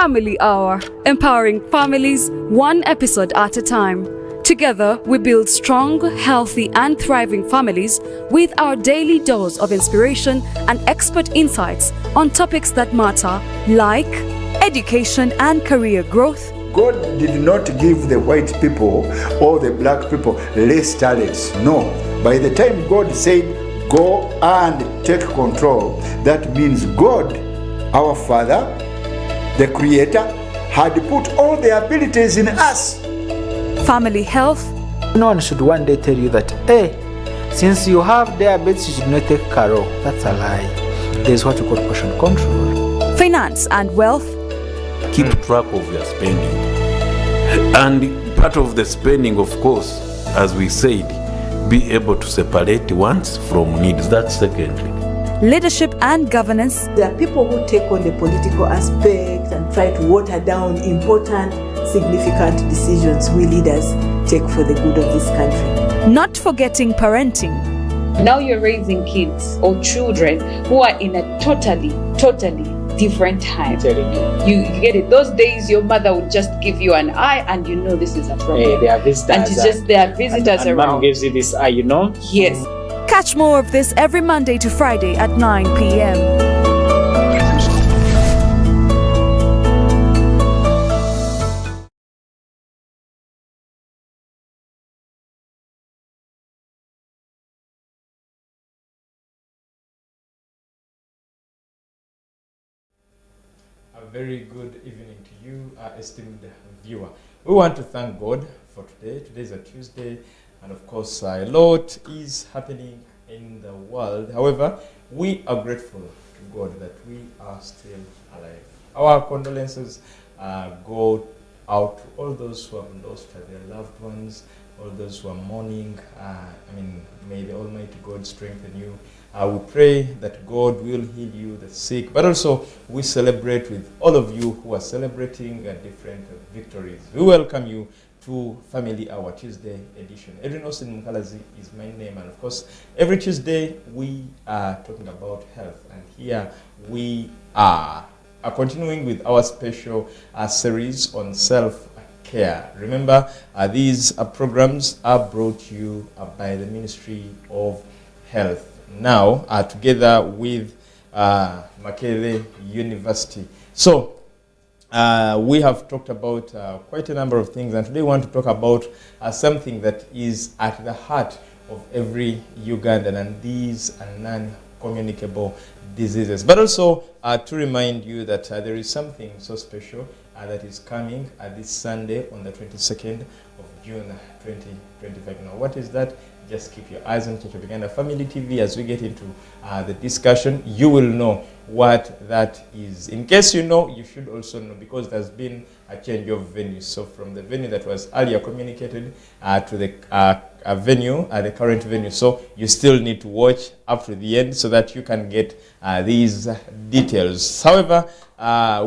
Family Hour, empowering families one episode at a time. Together, we build strong, healthy, and thriving families with our daily dose of inspiration and expert insights on topics that matter, like education and career growth. God did not give the white people or the black people less talents. No. By the time God said, go and take control, that means God, our Father, the Creator, had put all the abilities in us. Family health. No one should one day tell you that, hey, since you have diabetes, you should not take Caro. That's a lie. There's what you call portion control. Finance and wealth. Keep track of your spending. And part of the spending, of course, as we said, be able to separate wants from needs. That's secondary. Leadership and governance. There are people who take on the political aspect and try to water down important, significant decisions we leaders take for the good of this country. Not forgetting parenting. Now you're raising kids or children who are in a totally different time. You get it. Those days your mother would just give you an eye and you know this is a problem. Hey, there are visitors. And it's just there are visitors and around. Mom gives you this eye, you know? Yes. Catch more of this every Monday to Friday at 9 p.m. A very good evening to you, esteemed viewer. We want to thank God for today. Today is a Tuesday, and of course, a lot is happening in the world. However, we are grateful to God that we are still alive. Our condolences go out to all those who have lost their loved ones, all those who are mourning. May the Almighty God strengthen you. We pray that God will heal you, the sick, but also we celebrate with all of you who are celebrating different victories. We welcome you to Family Hour Tuesday edition. Edwin Austin Mukalazi is my name, and of course, every Tuesday we are talking about health, and here we are continuing with our special series on self-care. Remember, these programs are brought to you by the Ministry of Health. Now, together with Makerere University. So, we have talked about quite a number of things, and today we want to talk about something that is at the heart of every Ugandan, and these are non-communicable diseases. But also to remind you that there is something so special that is coming this Sunday on the 22nd of June 2025. Now, what is that? Just keep your eyes on Church of Uganda Family TV. As we get into the discussion, you will know what that is. In case you know, you should also know, because there's been a change of venue. So from the venue that was earlier communicated to the venue, the current venue. So you still need to watch up to the end so that you can get these details. However,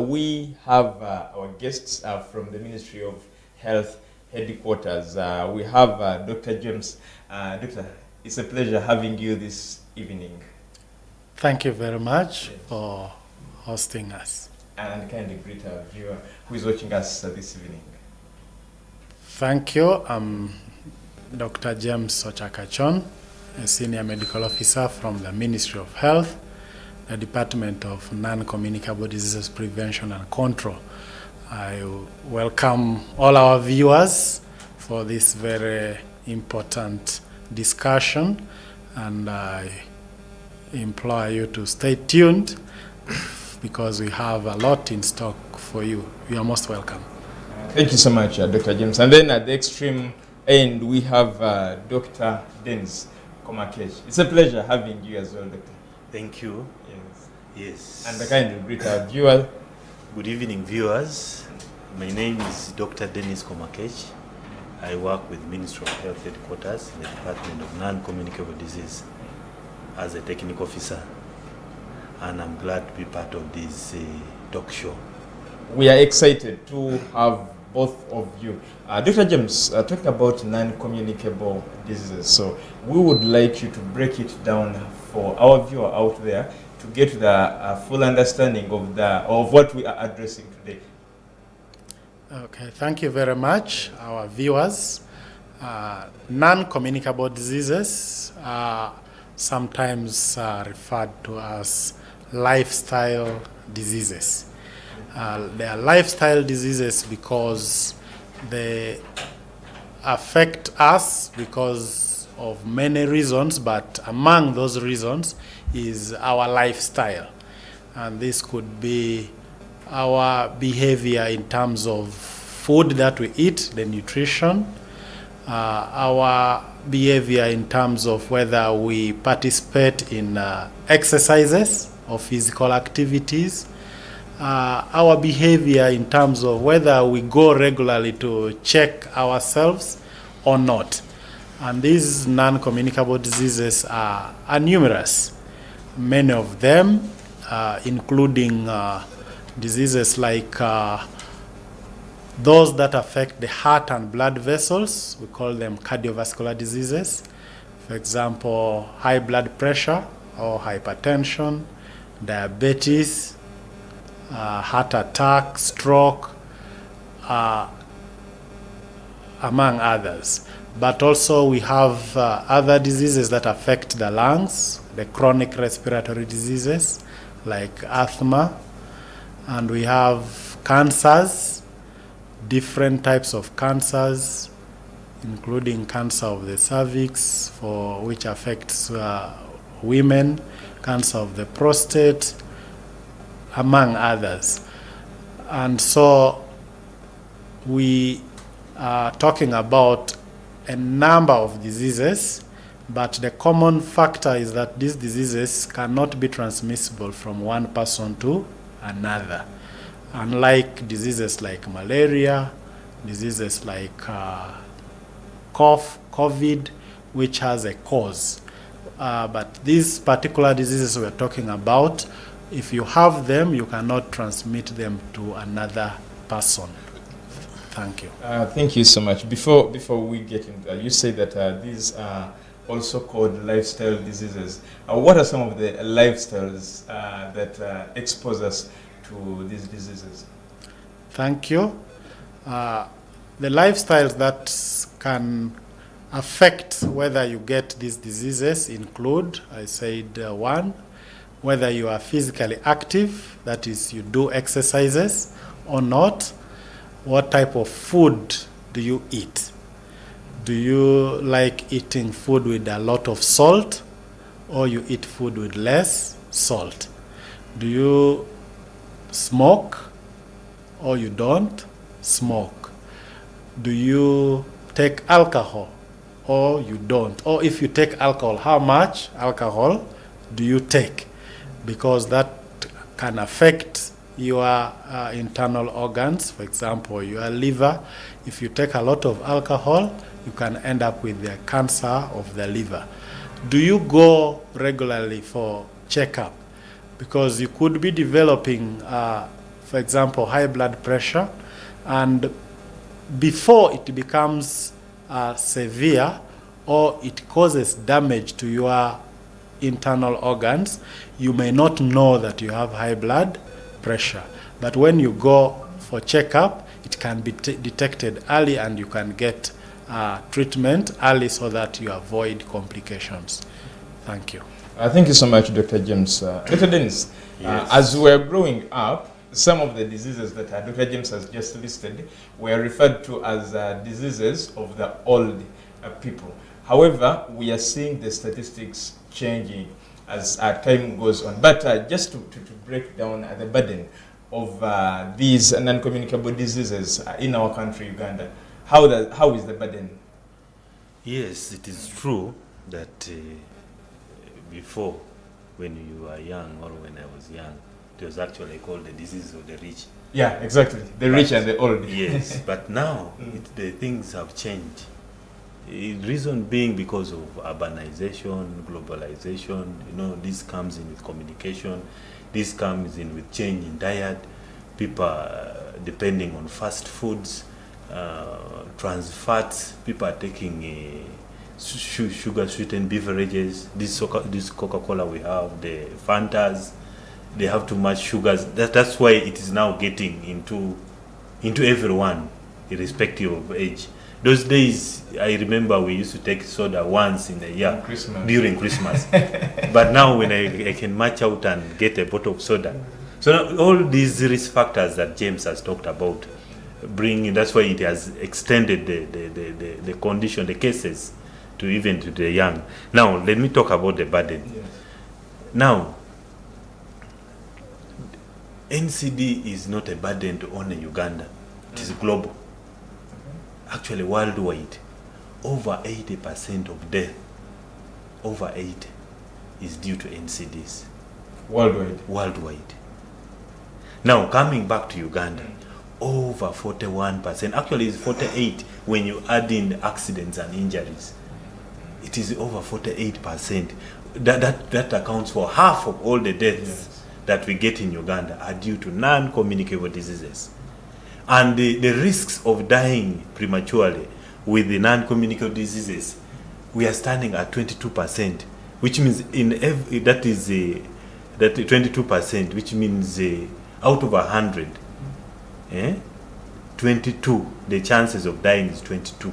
we have our guests from the Ministry of Health headquarters. We have Dr. James. Doctor, it's a pleasure having you this evening. Thank you very much for hosting us. And kindly greet our viewer who is watching us this evening. Thank you. I'm Dr. James Ochakachon, a senior medical officer from the Ministry of Health, the Department of Non-Communicable Diseases Prevention and Control. I welcome all our viewers for this very important discussion, and I implore you to stay tuned because we have a lot in stock for you. You are most welcome. Thank you so much, Dr. James. And then at the extreme end, we have Dr. Dennis Komakech. It's a pleasure having you as well, Doctor. Thank you. Yes. And the kind of greet our viewers. Good evening, viewers. My name is Dr. Dennis Komakech. I work with Ministry of Health headquarters in the Department of Non-Communicable Disease as a technical officer, and I'm glad to be part of this talk show. We are excited to have both of you. Dr. James, talking about non-communicable diseases, so we would like you to break it down for our viewer out there to get the full understanding of what we are addressing today. Okay, thank you very much, our viewers. Non-communicable diseases are sometimes referred to as lifestyle diseases. They are lifestyle diseases because they affect us because of many reasons, but among those reasons is our lifestyle. And this could be our behavior in terms of food that we eat, the nutrition, our behavior in terms of whether we participate in exercises or physical activities, our behavior in terms of whether we go regularly to check ourselves or not. And these non-communicable diseases are numerous. Many of them, including diseases like those that affect the heart and blood vessels, we call them cardiovascular diseases. For example, high blood pressure or hypertension, diabetes, heart attack, stroke, among others. But also we have other diseases that affect the lungs, the chronic respiratory diseases like asthma, and we have cancers, different types of cancers, including cancer of the cervix, for which affects women, cancer of the prostate, among others. And so we are talking about a number of diseases, but the common factor is that these diseases cannot be transmissible from one person to another. Unlike diseases like malaria, diseases like COVID, which has a cause. But these particular diseases we're talking about, if you have them, you cannot transmit them to another person. Thank you. Thank you so much. Before we get into that, you say that these are also called lifestyle diseases. What are some of the lifestyles that expose us to these diseases? Thank you. The lifestyles that can affect whether you get these diseases include, I said, one, whether you are physically active, that is, you do exercises or not. What type of food do you eat? Do you like eating food with a lot of salt, or you eat food with less salt? Do you smoke, or you don't smoke? Do you take alcohol, or you don't? Or if you take alcohol, how much alcohol do you take? Because that can affect your internal organs. For example, your liver. If you take a lot of alcohol, you can end up with the cancer of the liver. Do you go regularly for checkup? Because you could be developing, for example, high blood pressure, and before it becomes severe or it causes damage to your internal organs, you may not know that you have high blood pressure. But when you go for checkup, it can be detected early, and you can get treatment early so that you avoid complications. Thank you. Thank you so much, Dr. James. Dr. Dennis, Yes. as we're growing up, some of the diseases that Dr. James has just listed were referred to as diseases of the old people. However, we are seeing the statistics changing as time goes on. But just to break down the burden of these non-communicable diseases in our country, Uganda, how is the burden? Yes, it is true that before, when you were young, or when I was young, it was actually called the disease of the rich. Yeah, exactly. The rich and the old. Yes, but now the things have changed. Reason being because of urbanization, globalization. This comes in with communication. This comes in with change in diet. People are depending on fast foods, trans fats. People are taking sugar sweetened beverages. This Coca-Cola we have, the Fantas, they have too much sugars. That's why it is now getting into into everyone, irrespective of age. Those days, I remember we used to take soda once in a year during Christmas. But now when I can march out and get a bottle of soda. So now, all these risk factors that James has talked about, that's why it has extended the condition, the cases, to even to the young. Now, let me talk about the burden. Yes. Now, NCD is not a burden to only Uganda. It is global. Actually, worldwide, over 80% of death, over 80, is due to NCDs. Worldwide. Now, coming back to Uganda, over 41%, actually it's 48 when you add in accidents and injuries. It is over 48%. That accounts for half of all the deaths that we get in Uganda are due to non-communicable diseases. And the risks of dying prematurely with the non-communicable diseases, we are standing at 22%, which means that 22%, which means out of 100, 22, the chances of dying is 22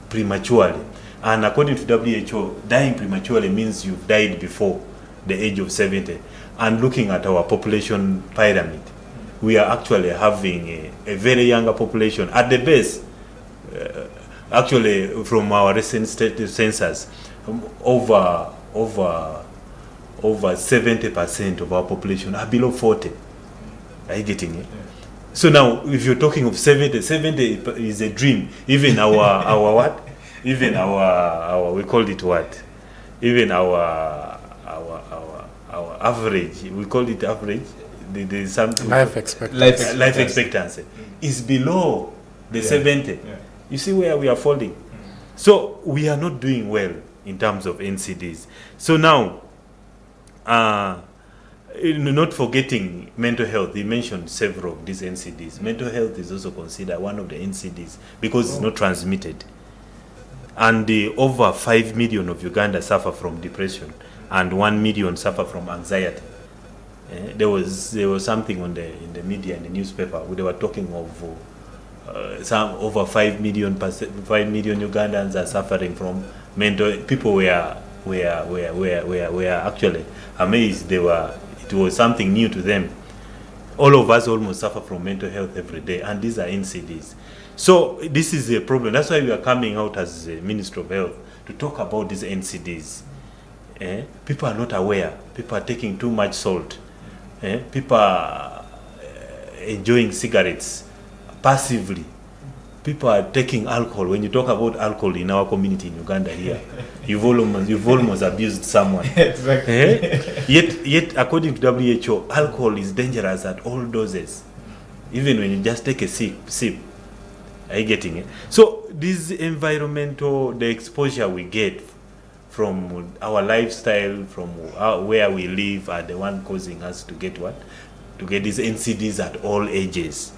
prematurely. And according to WHO, dying prematurely means you've died before the age of 70. And looking at our population pyramid, we are actually having a very younger population. At the base, actually from our recent census, over 70% of our population are below 40. Are you getting it? Yeah. So now, if you're talking of 70 is a dream. Even our what? Even our we call it what? Even our average, we call it average. There's something life expectancy is below the 70. Yeah. You see where we are falling. So we are not doing well in terms of NCDs. So now, not forgetting mental health. He mentioned several of these NCDs. Mental health is also considered one of the NCDs because it's not transmitted. And over 5 million of Uganda suffer from depression, and 1 million suffer from anxiety. There was something in the media, in the newspaper, where they were talking of some over 5 million Ugandans are suffering from mental. People were actually amazed. It was something new to them. All of us almost suffer from mental health every day, and these are NCDs. So this is a problem. That's why we are coming out as a Ministry of Health to talk about these NCDs. People are not aware. People are taking too much salt. People are enjoying cigarettes passively. People are taking alcohol. When you talk about alcohol in our community in Uganda here, you've almost abused someone. Exactly. Yet, according to WHO, alcohol is dangerous at all doses, even when you just take a sip. Are you getting it? So this environmental, the exposure we get from our lifestyle, from where we live, are the one causing us to get what? To get these NCDs at all ages.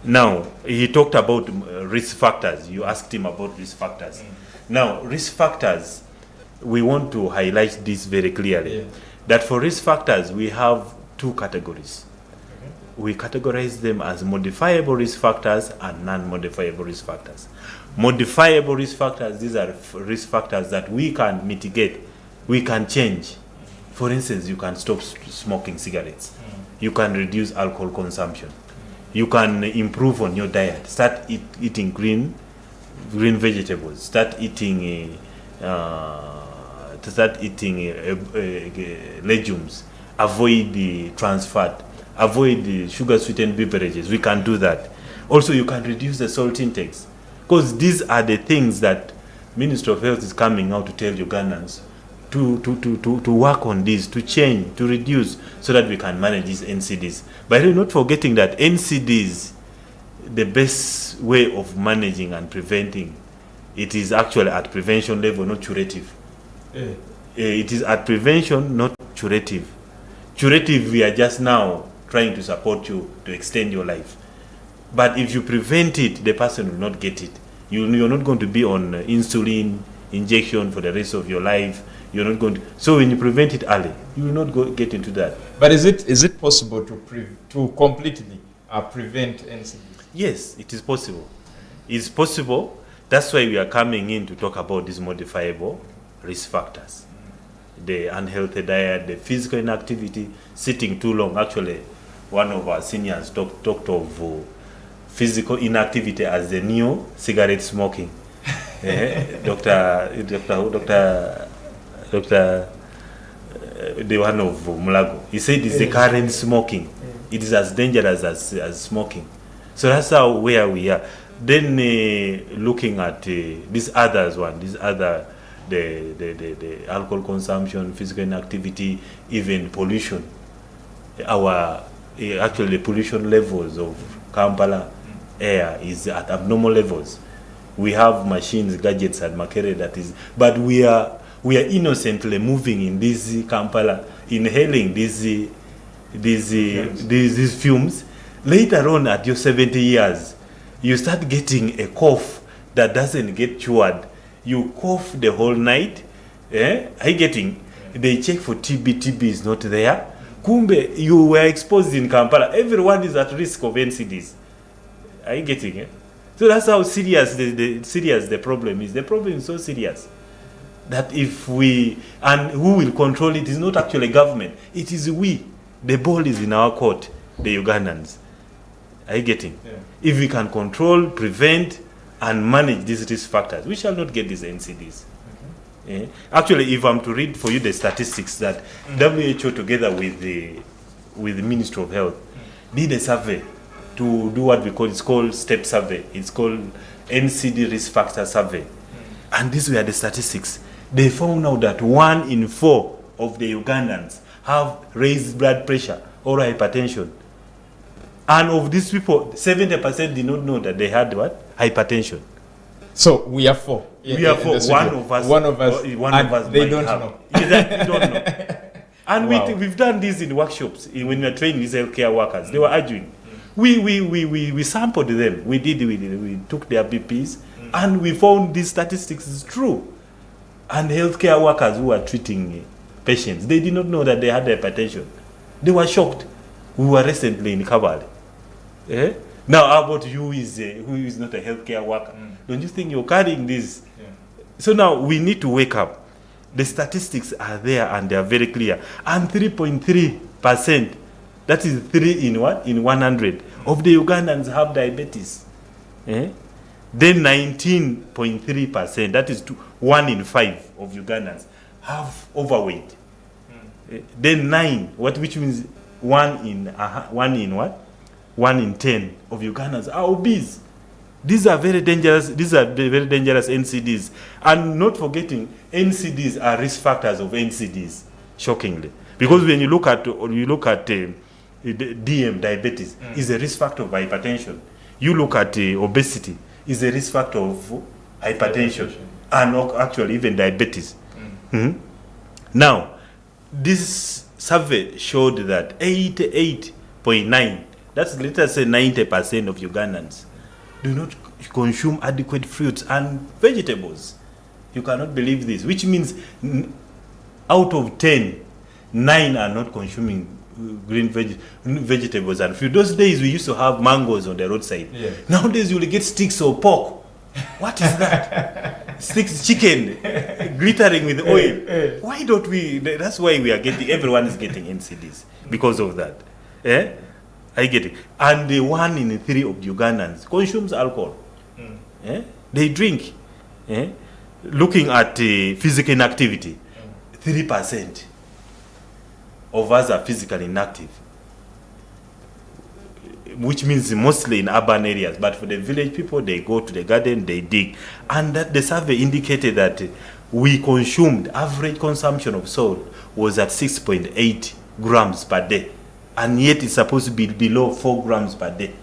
Now, he talked about risk factors. You asked him about risk factors. Now, risk factors, we want to highlight this very clearly. Yeah. That for risk factors, we have two categories. We categorize them as modifiable risk factors and non-modifiable risk factors. Modifiable risk factors, these are risk factors that we can mitigate, we can change. For instance, you can stop smoking cigarettes. You can reduce alcohol consumption. You can improve on your diet. Start eating green vegetables. Start eating legumes. Avoid the trans fat. Avoid the sugar-sweetened beverages. We can do that. Also, you can reduce the salt intakes, because these are the things that Ministry of Health is coming out to tell Ugandans to work on this, to change, to reduce, so that we can manage these NCDs. But we're not forgetting that NCDs, the best way of managing and preventing, it is actually at prevention level, not curative. It is at prevention, not curative. Curative, we are just now trying to support you to extend your life. But if you prevent it, the person will not get it. You're not going to be on insulin injection for the rest of your life. You're not going to. So when you prevent it early, you will not get into that. But is it possible to completely prevent NCDs? Yes, it is possible. It's possible. That's why we are coming in to talk about these modifiable risk factors. The unhealthy diet, the physical inactivity, sitting too long. Actually, one of our seniors talked of physical inactivity as the new cigarette smoking. The one of Mulago. He said it's the current smoking. It is as dangerous as smoking. So that's how where we are. Then looking at these others the alcohol consumption, physical inactivity, even pollution. Actually the pollution levels of Kampala air is at abnormal levels. We have machines, gadgets at Makerere but we are innocently moving in this Kampala, inhaling these fumes. Later on, at your 70 years, you start getting a cough that doesn't get cured. You cough the whole night. Are you getting? They check for TB. TB is not there. Kumbe, you were exposed in Kampala. Everyone is at risk of NCDs. Are you getting it? So that's how serious the problem is. The problem is so serious that if we, and who will control it is not actually government. It is we. The ball is in our court, the Ugandans. Are you getting? Yeah. If we can control, prevent, and manage these risk factors, we shall not get these NCDs. Okay. Actually, if I'm to read for you the statistics that WHO together with the Ministry of Health did a survey to do what we call, it's called STEP survey. It's called NCD risk factor survey. And these were the statistics. They found out that 1 in 4 of the Ugandans have raised blood pressure or hypertension. And of these people, 70% did not know that they had what? Hypertension. So we are 4. We are 4. One of us they don't know. Exactly, don't know. And wow. We've done this in workshops when we are training these healthcare workers. They were arguing. We sampled them. We took their BPs and we found these statistics is true. And healthcare workers who are treating patients, they did not know that they had hypertension. They were shocked. We were recently in Kabale. Now, how about you who is not a healthcare worker? Don't you think you're carrying this? Yeah. So now we need to wake up. The statistics are there and they are very clear. And 3.3%, that is 3 in what? In 100 of the Ugandans have diabetes. Then 19.3%, that is 1 in 5 of Ugandans have overweight. Then 9, which means 1 in what? 1 in 10 of Ugandans are obese. These are very dangerous. These are very dangerous NCDs. And not forgetting, NCDs are risk factors of NCDs. Shockingly, because when you look at DM, diabetes, is a risk factor of hypertension. You look at obesity, is a risk factor of hypertension, and actually even diabetes. Now, this survey showed that 88.9, that's let us say 90% of Ugandans do not consume adequate fruits and vegetables. You cannot believe this, which means out of 10, 9 are not consuming green vegetables and fruit. Those days we used to have mangoes on the roadside. Yeah. Nowadays you will get sticks of pork. What is that? Sticks, chicken, glittering with oil. Why don't we? That's why we are getting, everyone is getting NCDs because of that. I get it. And the 1 in 3 of Ugandans consumes alcohol. They drink. Looking at physical inactivity, 3% of us are physically inactive, which means mostly in urban areas. But for the village people, they go to the garden, they dig. And that the survey indicated that we consumed, average consumption of salt was at 6.8 grams per day. And yet it's supposed to be below 4 grams per day.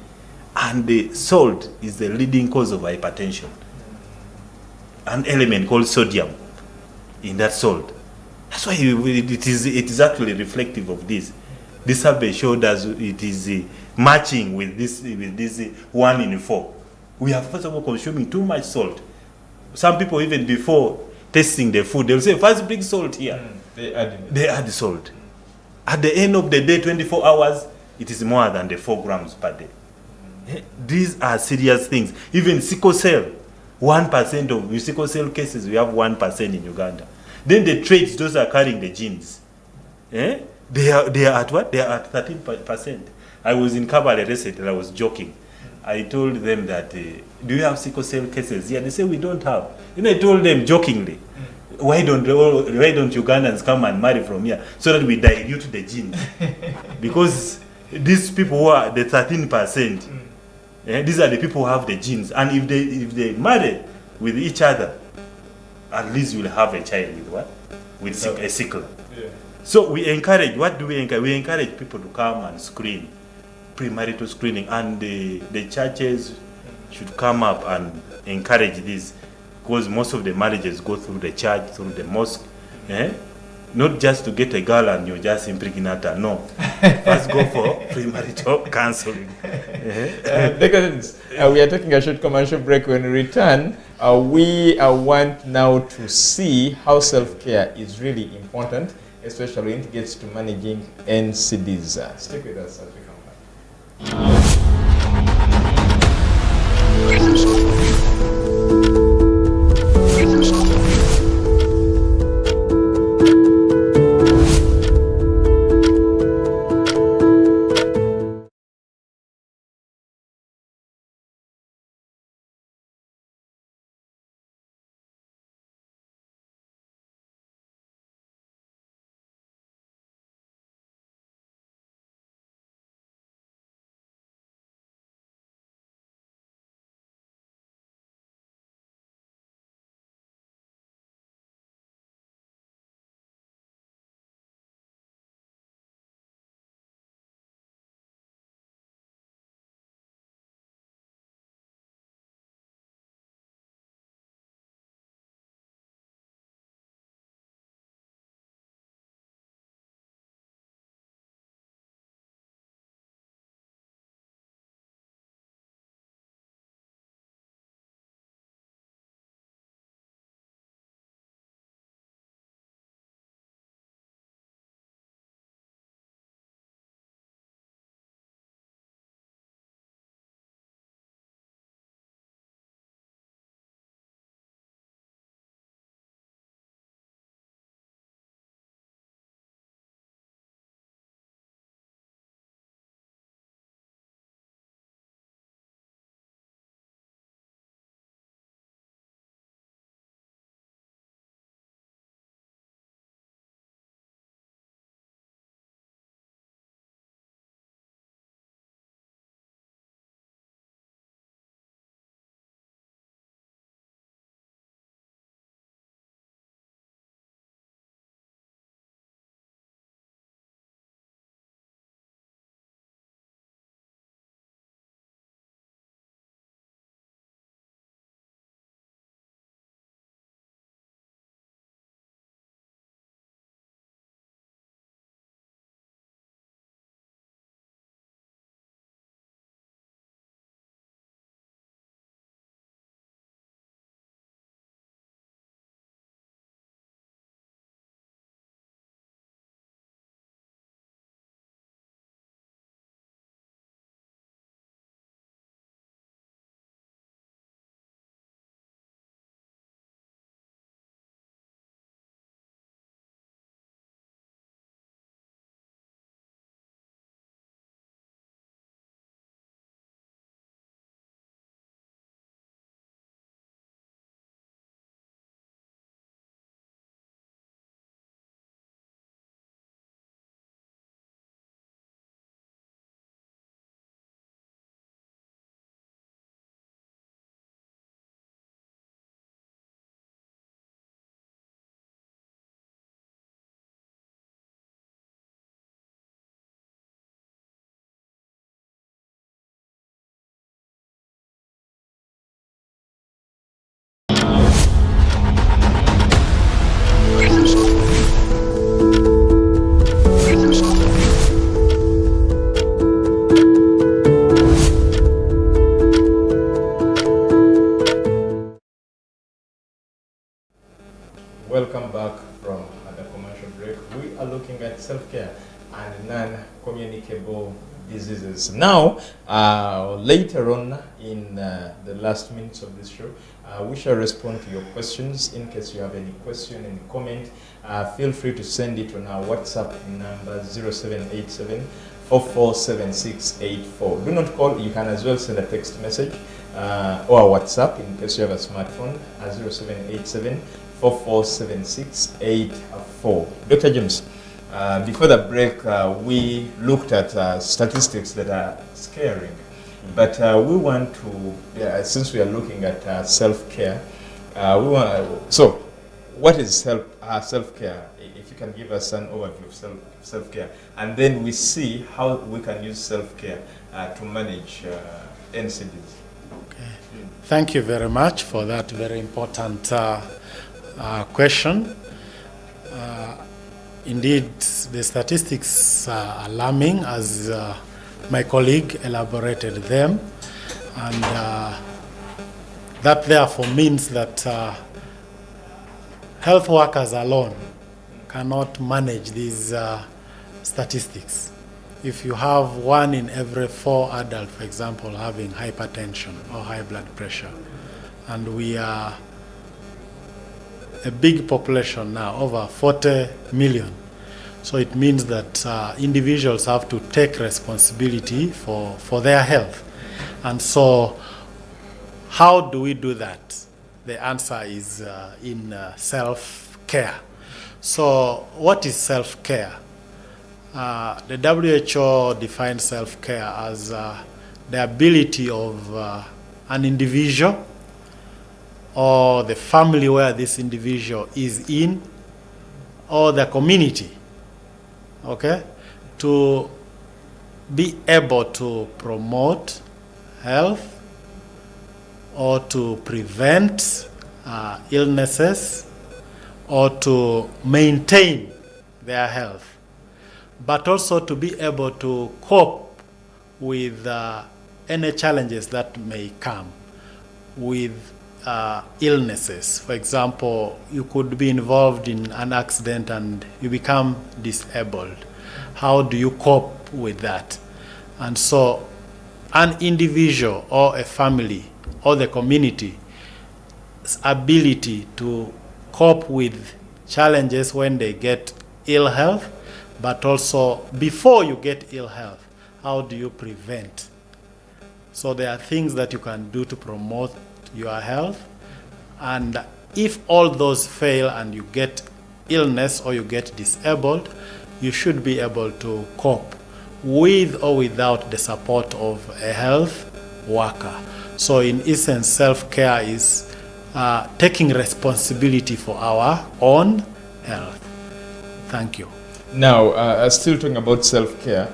And the salt is the leading cause of hypertension. An element called sodium in that salt. That's why it is actually reflective of this. This survey showed us it is matching with this 1 in 4. We are first of all consuming too much salt. Some people even before tasting the food, they will say, first bring salt here. They add salt. At the end of the day, 24 hours, it is more than the 4 grams per day. These are serious things. Even sickle cell, 1% of sickle cell cases, we have 1% in Uganda. Then the traits, those are carrying the genes. They are at what? They are at 13%. I was in Kabale recently, I was joking. I told them that, do you have sickle cell cases? Yeah, they say we don't have. Then I told them jokingly, why don't Ugandans come and marry from here so that we dilute the genes? Because these people who are the 13%, these are the people who have the genes. And if they marry with each other, at least you'll have a child with what? With a sickle. Yeah. So we encourage, what do we encourage? We encourage people to come and screen, premarital screening, and the churches should come up and encourage this, because most of the marriages go through the church, through the mosque. Not just to get a girl and you just impregnate her. No. First go for premarital counseling. Decadence. We are taking a short commercial break. When we return, we want now to see how self-care is really important, especially when it gets to managing NCDs. Stick with us as we come back. diseases. Now, later on in the last minutes of this show, we shall respond to your questions. In case you have any question, any comment, feel free to send it on our WhatsApp number 0787 447684. Do not call, you can as well send a text message or WhatsApp in case you have a smartphone at 0787 447684. Dr. James, before the break, we looked at statistics that are scaring, but we want to, since we are looking at self-care, so what is self-care? If you can give us an overview of self-care, and then we see how we can use self-care to manage NCDs. Okay. Thank you very much for that very important question. Indeed, the statistics are alarming, as my colleague elaborated them, and that therefore means that health workers alone cannot manage these statistics. If you have 1 in every 4 adults, for example, having hypertension or high blood pressure, and we are a big population now, over 40 million. So it means that individuals have to take responsibility for their health. And so how do we do that? The answer is in self-care. So what is self-care? The WHO defines self-care as the ability of an individual or the family where this individual is in, or the community, okay, to be able to promote health or to prevent illnesses or to maintain their health, but also to be able to cope with any challenges that may come with illnesses. For example, you could be involved in an accident and you become disabled. How do you cope with that? And so an individual or a family or the community's ability to cope with challenges when they get ill health, but also before you get ill health, how do you prevent? So there are things that you can do to promote your health, and if all those fail and you get illness or you get disabled, you should be able to cope with or without the support of a health worker. So in essence, self-care is taking responsibility for our own health. Thank you. Now, still talking about self-care,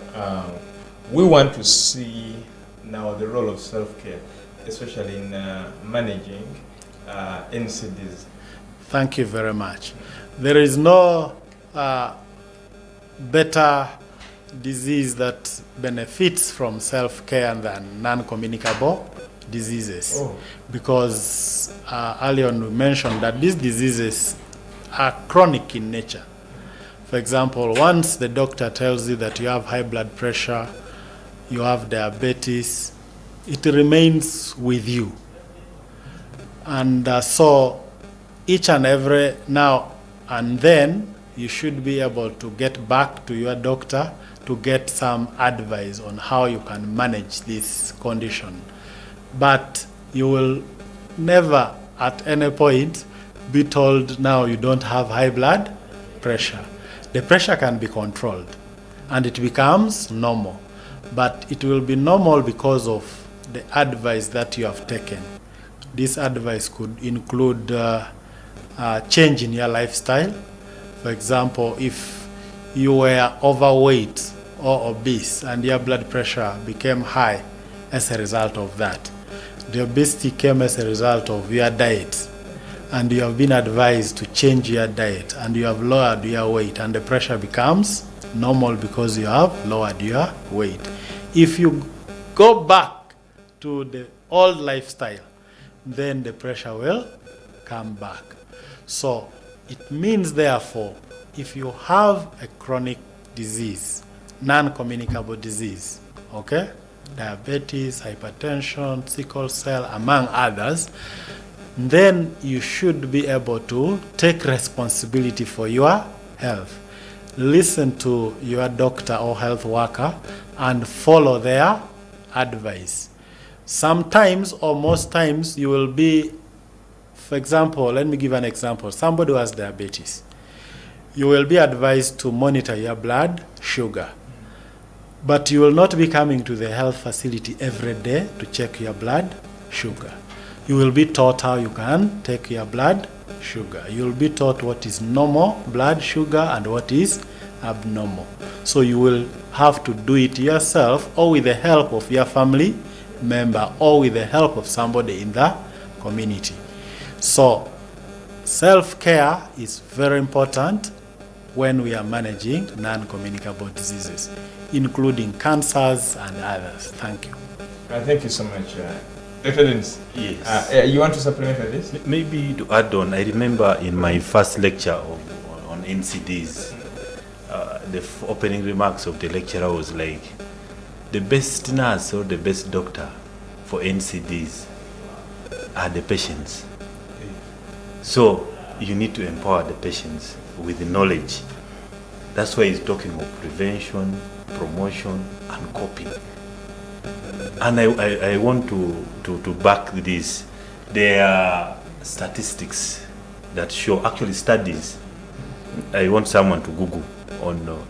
we want to see now the role of self-care, especially in managing NCDs. Thank you very much. There is no better disease that benefits from self-care than non-communicable diseases. Because earlier on we mentioned that these diseases are chronic in nature. For example, once the doctor tells you that you have high blood pressure, you have diabetes, it remains with you. And so each and every now and then, you should be able to get back to your doctor to get some advice on how you can manage this condition. But you will never at any point be told now you don't have high blood pressure. The pressure can be controlled and it becomes normal. But it will be normal because of the advice that you have taken. This advice could include change in your lifestyle. For example, if you were overweight or obese and your blood pressure became high as a result of that, the obesity came as a result of your diet, and you have been advised to change your diet and you have lowered your weight, and the pressure becomes normal because you have lowered your weight. If you go back to the old lifestyle, then the pressure will come back. So it means, therefore, if you have a chronic disease, non-communicable disease, okay? Diabetes, hypertension, sickle cell, among others, then you should be able to take responsibility for your health. Listen to your doctor or health worker and follow their advice. Sometimes or most times you will be, for example, let me give an example. Somebody who has diabetes, you will be advised to monitor your blood sugar. But you will not be coming to the health facility every day to check your blood sugar. You will be taught how you can take your blood sugar. You will be taught what is normal blood sugar and what is abnormal. So you will have to do it yourself or with the help of your family member or with the help of somebody in the community. So self-care is very important when we are managing non-communicable diseases, including cancers and others. Thank you. Thank you so much. Dr. Dennis, Yes. you want to supplement with this? Maybe to add on, I remember in my first lecture on NCDs, the opening remarks of the lecturer was like, the best nurse or the best doctor for NCDs are the patients. So you need to empower the patients with the knowledge. That's why he's talking of prevention, promotion, and coping. And I want to back this. There are statistics that show, actually studies. I want someone to Google on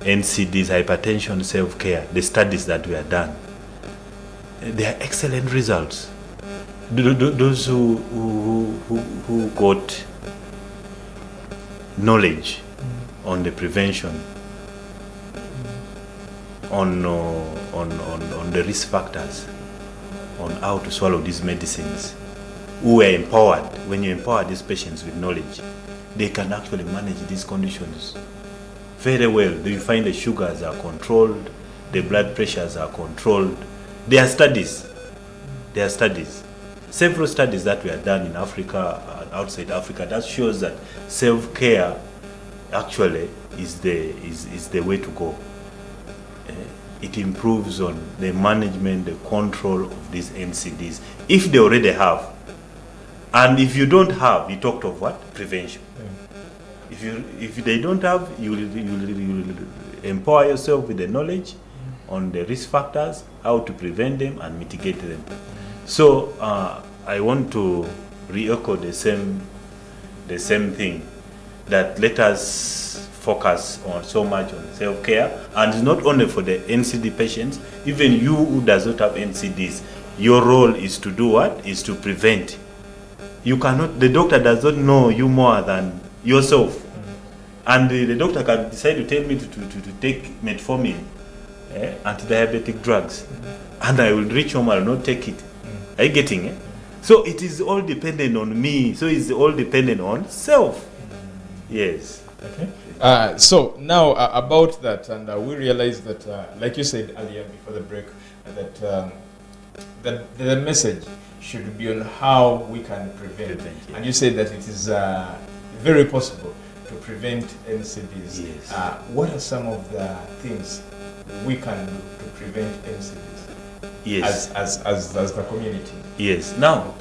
NCDs, hypertension, self-care, the studies that were done. They are excellent results. Those who got knowledge on the prevention, on the risk factors, on how to swallow these medicines, who are empowered. When you empower these patients with knowledge, they can actually manage these conditions very well. You find the sugars are controlled, the blood pressures are controlled. There are studies. Several studies that were done in Africa and outside Africa that shows that self-care actually is the way to go. It improves on the management, the control of these NCDs, if they already have. And if you don't have, you talked of what? Prevention. If they don't have, you will empower yourself with the knowledge on the risk factors, how to prevent them and mitigate them. So I want to re-echo the same thing, that let us focus on so much on self-care, and not only for the NCD patients, even you who does not have NCDs, your role is to do what? Is to prevent. You cannot, the doctor does not know you more than yourself. And the doctor can decide to tell me to take metformin, anti-diabetic drugs, and I will reach home, I will not take it. Are you getting it? So it is all dependent on me. So it's all dependent on self. Yes. Okay. So now about that, and we realize that, like you said earlier before the break, that the message should be on how we can prevent. And you said that it is very possible to prevent NCDs. Yes. What are some of the things we can do to prevent NCDs? Yes. As the community. Yes. Now,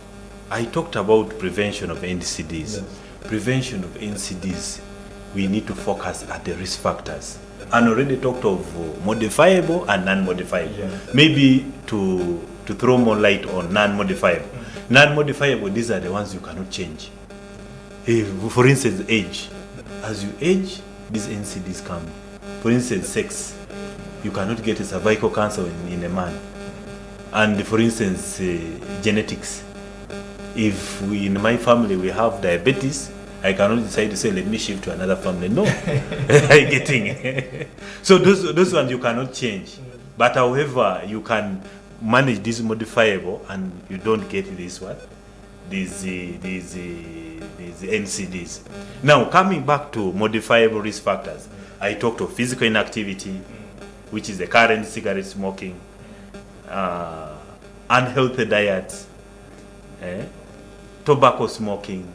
I talked about prevention of NCDs. Yes. Prevention of NCDs, we need to focus at the risk factors. And already talked of modifiable and non-modifiable. Yeah. Maybe to throw more light on non-modifiable. Non-modifiable, these are the ones you cannot change. For instance, age. As you age, these NCDs come. For instance, sex. You cannot get a cervical cancer in a man. And for instance, genetics. If in my family we have diabetes, I cannot decide to say, let me shift to another family. No. Getting it. So those ones you cannot change. But however, you can manage this modifiable and you don't get this one. These NCDs. Now, coming back to modifiable risk factors, I talked of physical inactivity, which is the current cigarette smoking, unhealthy diets, tobacco smoking,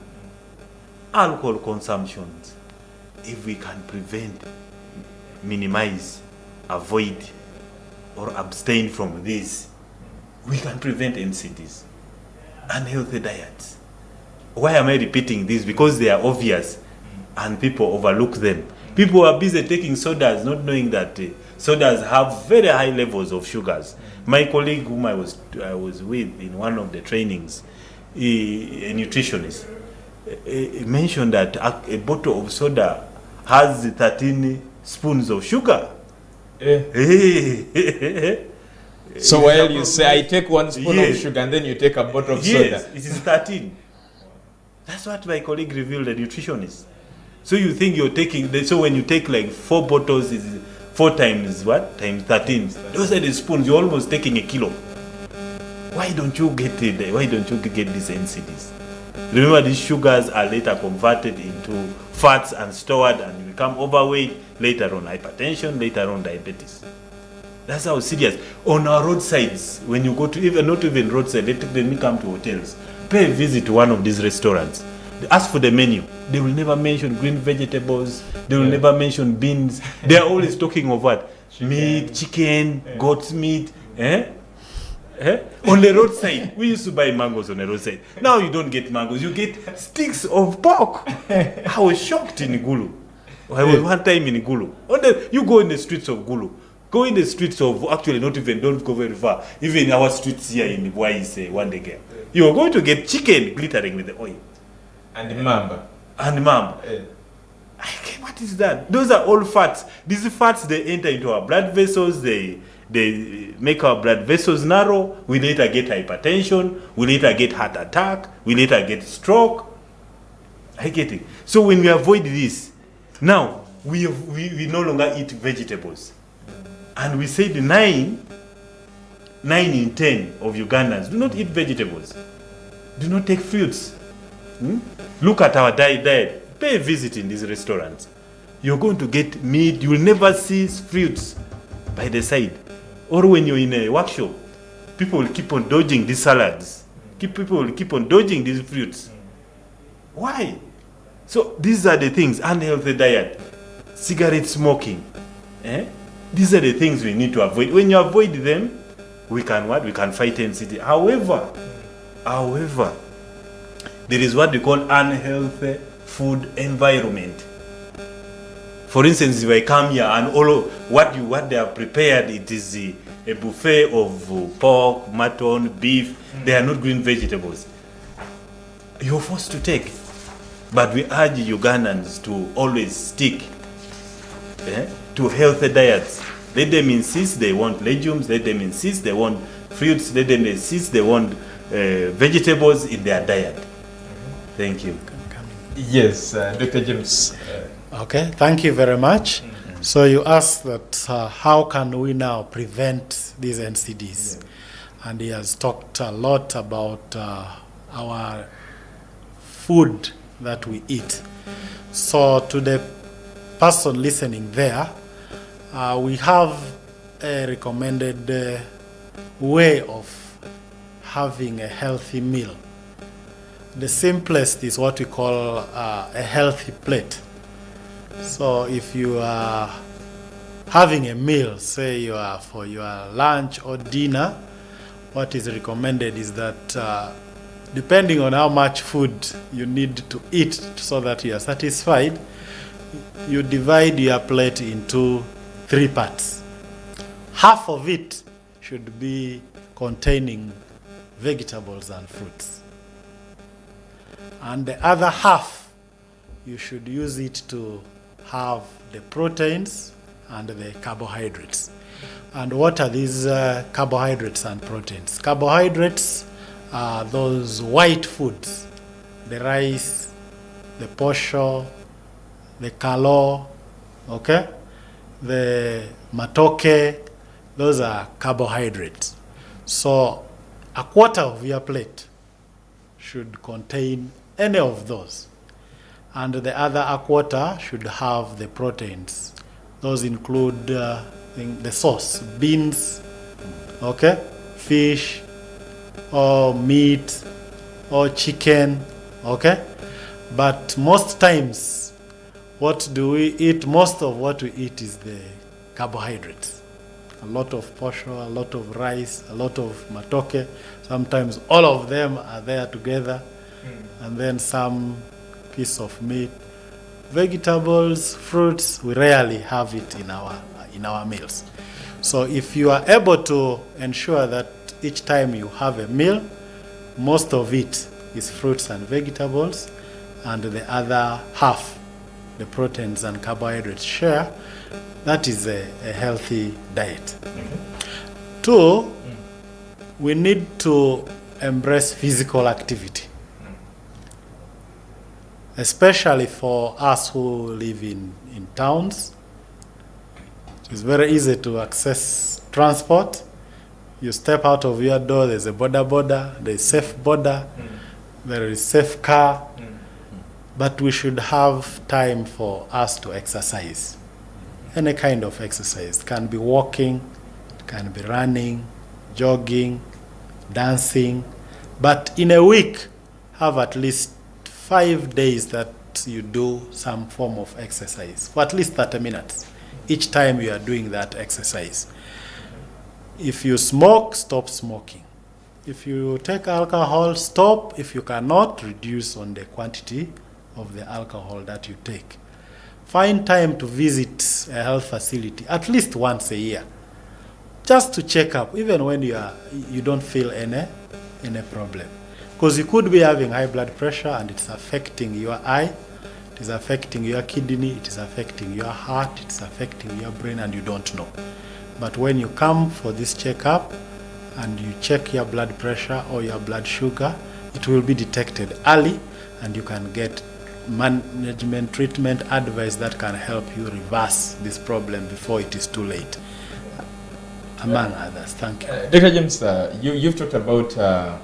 alcohol consumption. If we can prevent, minimize, avoid or abstain from this, we can prevent NCDs. Unhealthy diets. Why am I repeating this? Because they are obvious and people overlook them. People are busy taking sodas, not knowing that sodas have very high levels of sugars. My colleague whom I was with in one of the trainings, a nutritionist, mentioned that a bottle of soda has 13 spoons of sugar. So while you say, I take 1 spoon of sugar and then you take a bottle of soda. Yes, it is 13. That's what my colleague revealed, the nutritionist. So you think you're taking, so when you take like 4 bottles, is 4 times what? Times 13. Those are the spoons, you're almost taking a kilo. Why don't you get it? Why don't you get these NCDs? Remember, these sugars are later converted into fats and stored, and you become overweight, later on hypertension, later on diabetes. That's how serious. On our roadsides, when you go to, even not even roadside, let me come to hotels, pay a visit to one of these restaurants. Ask for the menu. They will never mention green vegetables. They will never mention beans. They are always talking of what? Meat, chicken, goat's meat. On the roadside, we used to buy mangoes on the roadside. Now you don't get mangoes, you get sticks of pork. I was shocked in Gulu. I was one time in Gulu. You go in the streets of Gulu. Go in the streets of, actually not even, don't go very far. Even our streets here in Waise, one day again. You are going to get chicken glittering with the oil. And mamba. What is that? Those are all fats. These fats, they enter into our blood vessels. They make our blood vessels narrow. We later get hypertension. We later get heart attack. We later get stroke. I get it. So when we avoid this, now we no longer eat vegetables. And we said 9 in 10 of Ugandans do not eat vegetables. Do not take fruits. Look at our diet. Pay a visit in these restaurants. You're going to get meat. You will never see fruits by the side. Or when you're in a workshop, people will keep on dodging these salads. People will keep on dodging these fruits. Why? So these are the things. Unhealthy diet, cigarette smoking. These are the things we need to avoid. When you avoid them, we can what? We can fight NCD. However, there is what we call unhealthy food environment. For instance, if I come here and all what they have prepared, it is a buffet of pork, mutton, beef. They are not green vegetables. You're forced to take. But we urge Ugandans to always stick to healthy diets. Let them insist they want legumes. Let them insist they want fruits. Let them insist they want vegetables in their diet. Thank you. Yes, Dr. James. Okay, thank you very much. So you asked that how can we now prevent these NCDs? And he has talked a lot about our food that we eat. So to the person listening there, we have a recommended way of having a healthy meal. The simplest is what we call a healthy plate. So if you are having a meal, say you are for your lunch or dinner, what is recommended is that depending on how much food you need to eat so that you are satisfied, you divide your plate into 3 parts. Half of it should be containing vegetables and fruits. And the other half, you should use it to have the proteins and the carbohydrates. And what are these carbohydrates and proteins? Carbohydrates are those white foods, the rice, the posho, the kalo, okay? The matoke, those are carbohydrates. So a quarter of your plate should contain any of those. And the other a quarter should have the proteins. Those include the sauce, beans, okay, fish, or meat, or chicken, okay? But most times, what do we eat? Most of what we eat is the carbohydrates. a lot of posho, a lot of rice, a lot of matoke. Sometimes all of them are there together, and then some piece of meat. Vegetables, fruits, we rarely have it in our meals. So if you are able to ensure that each time you have a meal, most of it is fruits and vegetables, and the other half, the proteins and carbohydrates share, that is a healthy diet. Two, we need to embrace physical activity, especially for us who live in towns. It's very easy to access transport. You step out of your door, there's a border, there's safe border, there is safe car. But we should have time for us to exercise. Any kind of exercise. It can be walking, it can be running, jogging, dancing. But in a week, have at least 5 days that you do some form of exercise for at least 30 minutes each time you are doing that exercise. If you smoke, stop smoking. If you take alcohol, stop. If you cannot, reduce on the quantity of the alcohol that you take. Find time to visit a health facility at least once a year, just to check up, even when you don't feel any problem. Because you could be having high blood pressure and it's affecting your eye, it is affecting your kidney, it is affecting your heart, it's affecting your brain, and you don't know. But when you come for this checkup and you check your blood pressure or your blood sugar, it will be detected early and you can get management, treatment, advice that can help you reverse this problem before it is too late, among others. Thank you. Dr. James, you've talked about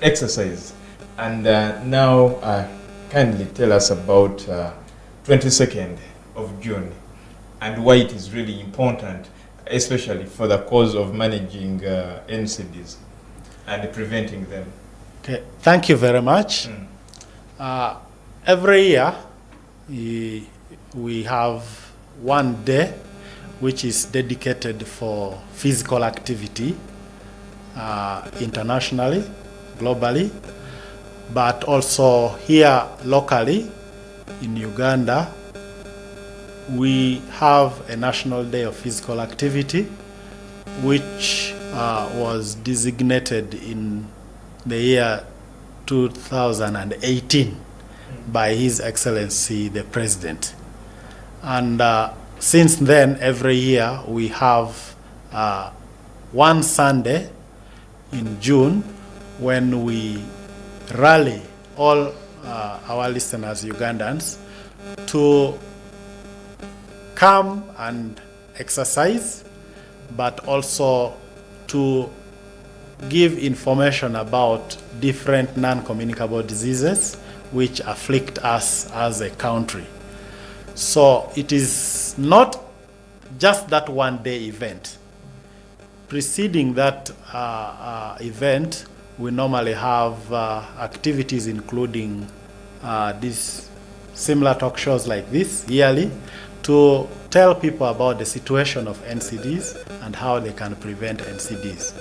exercise, and now kindly tell us about 22nd of June and why it is really important, especially for the cause of managing NCDs and preventing them. Okay, thank you very much. Every year we have one day which is dedicated for physical activity internationally, globally, but also here locally in Uganda. We have a National Day of Physical Activity, which was designated in the year 2018 by His Excellency the President. And since then, every year we have one Sunday in June when we rally all our listeners, Ugandans, to come and exercise, but also to give information about different non-communicable diseases which afflict us as a country. So it is not just that one day event. Preceding that event, we normally have activities including these similar talk shows like this yearly to tell people about the situation of NCDs and how they can prevent NCDs.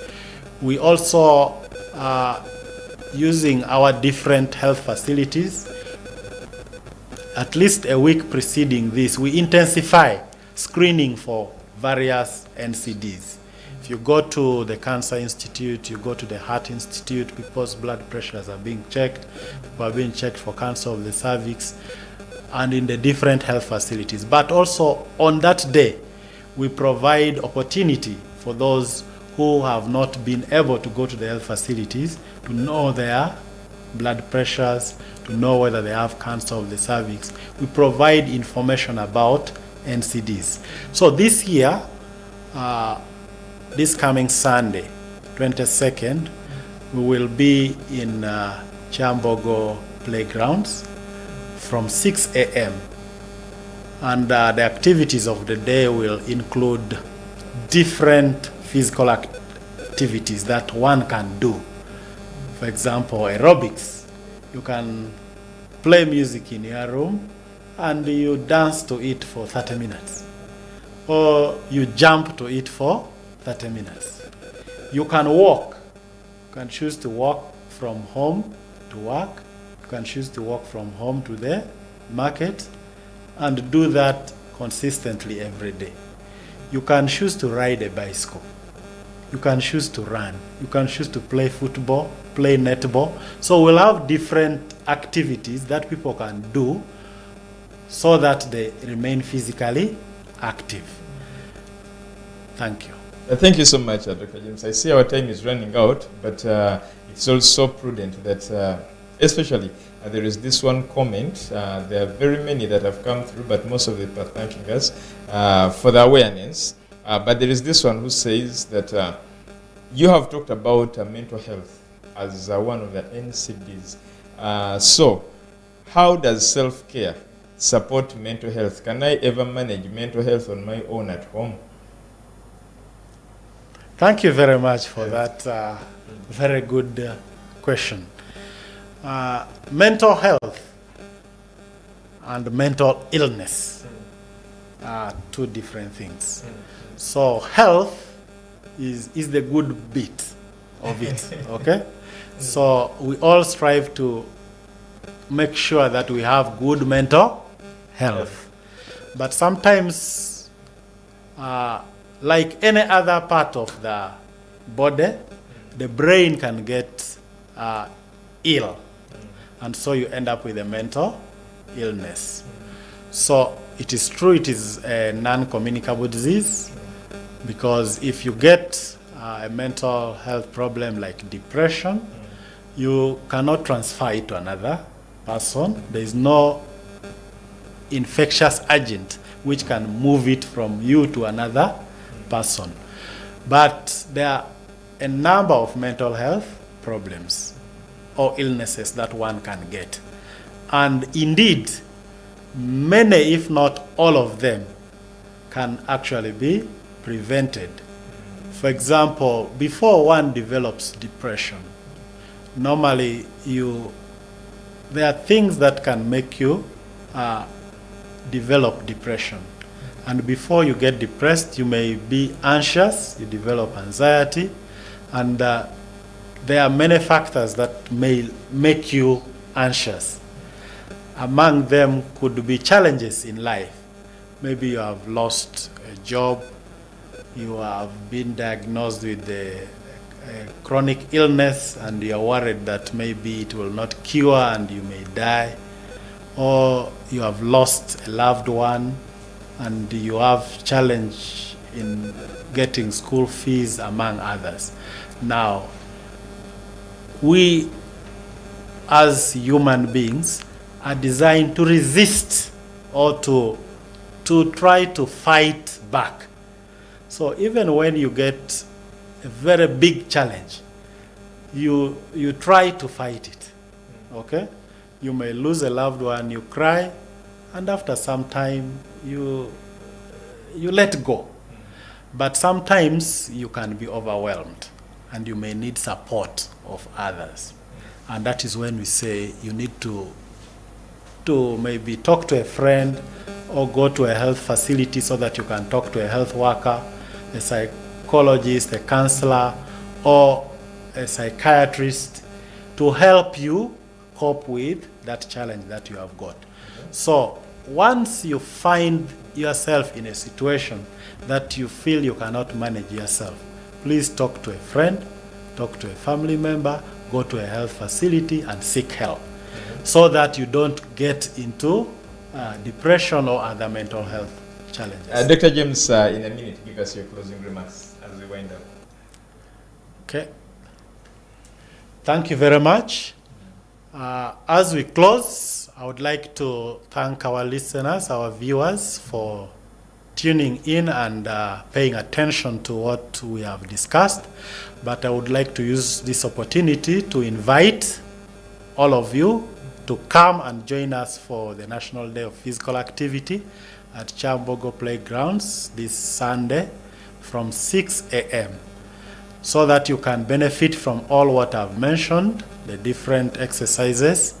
We also using our different health facilities, at least a week preceding this, we intensify screening for various NCDs. If you go to the Cancer Institute, you go to the Heart Institute, people's blood pressures are being checked, people are being checked for cancer of the cervix, and in the different health facilities. But also on that day, we provide opportunity for those who have not been able to go to the health facilities to know their blood pressures, to know whether they have cancer of the cervix. We provide information about NCDs. So this year, this coming Sunday, 22nd, we will be in Chambogo Playgrounds from 6 a.m. And the activities of the day will include different physical activities that one can do. For example, aerobics. You can play music in your room and you dance to it for 30 minutes. Or you jump to it for 30 minutes. You can walk. You can choose to walk from home to work. You can choose to walk from home to the market and do that consistently every day. You can choose to ride a bicycle. You can choose to run. You can choose to play football, play netball. So we'll have different activities that people can do so that they remain physically active. Thank you. Thank you so much, Dr. James. I see our time is running out, but it's also prudent that, especially, there is this one comment. There are very many that have come through, but most of them are thanking us for the awareness. But there is this one who says that you have talked about mental health as one of the NCDs. So, how does self-care support mental health? Can I ever manage mental health on my own at home? Thank you very much for that very good question. Mental health and mental illness are two different things. So health is the good bit of it, okay? So we all strive to make sure that we have good mental health. But sometimes, like any other part of the body, the brain can get ill. And so you end up with a mental illness. So it is true it is a non-communicable disease, because if you get a mental health problem like depression, you cannot transfer it to another person. There is no infectious agent which can move it from you to another person. But there are a number of mental health problems or illnesses that one can get. And indeed, many, if not all of them, can actually be prevented. For example, before one develops depression, normally there are things that can make you develop depression. And before you get depressed, you may be anxious, you develop anxiety, and there are many factors that may make you anxious. Among them could be challenges in life. Maybe you have lost a job, you have been diagnosed with a chronic illness, and you are worried that maybe it will not cure and you may die. Or you have lost a loved one and you have challenge in getting school fees, among others. Now, we as human beings are designed to resist or to try to fight back. So even when you get a very big challenge, you try to fight it, okay? You may lose a loved one, you cry, and after some time, you let go. But sometimes you can be overwhelmed, and you may need support of others. And that is when we say you need to maybe talk to a friend or go to a health facility so that you can talk to a health worker, a psychologist, a counselor, or a psychiatrist to help you cope with that challenge that you have got. So once you find yourself in a situation that you feel you cannot manage yourself, please talk to a friend, talk to a family member, go to a health facility and seek help so that you don't get into depression or other mental health challenges. Dr. James, in a minute, give us your closing remarks as we wind up. Okay. Thank you very much. As we close, I would like to thank our listeners, our viewers, for tuning in and paying attention to what we have discussed. But I would like to use this opportunity to invite all of you to come and join us for the National Day of Physical Activity at Chambogo Playgrounds this Sunday from 6 a.m. so that you can benefit from all what I've mentioned, the different exercises,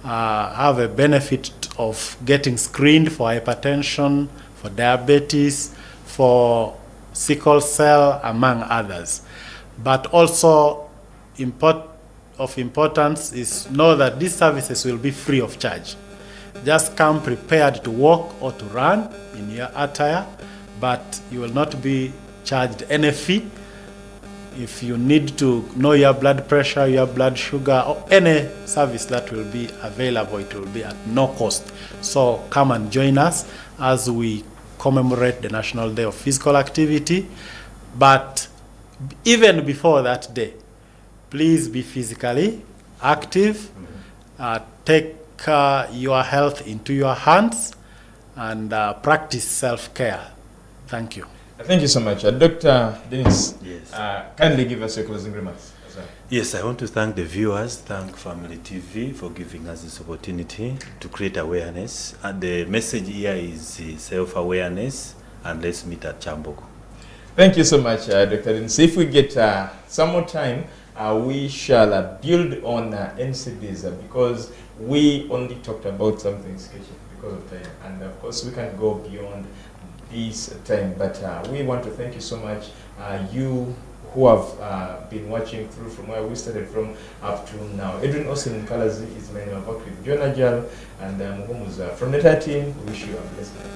have a benefit of getting screened for hypertension, for diabetes, for sickle cell, among others. But also of importance is know that these services will be free of charge. Just come prepared to walk or to run in your attire, but you will not be charged any fee. If you need to know your blood pressure, your blood sugar, or any service that will be available, it will be at no cost. So come and join us as we commemorate the National Day of Physical Activity. But even before that day, please be physically active, take your health into your hands, and practice self-care. Thank you. Thank you so much. Dr. Dennis, Yes. kindly give us your closing remarks. Yes, I want to thank the viewers, thank Family TV for giving us this opportunity to create awareness. And the message here is self-awareness, and let's meet at Kyambogo. Thank you so much, Dr. Dennis. If we get some more time, we shall build on NCDs because we only talked about something sketchy because of time. And of course, we can go beyond this time. But we want to thank you so much, you who have been watching through from where we started from up to now. Edwin Austin Kalazi is my name. I've worked with Jonah Jal and Muhumuza. From the entire team, we wish you a blessed night.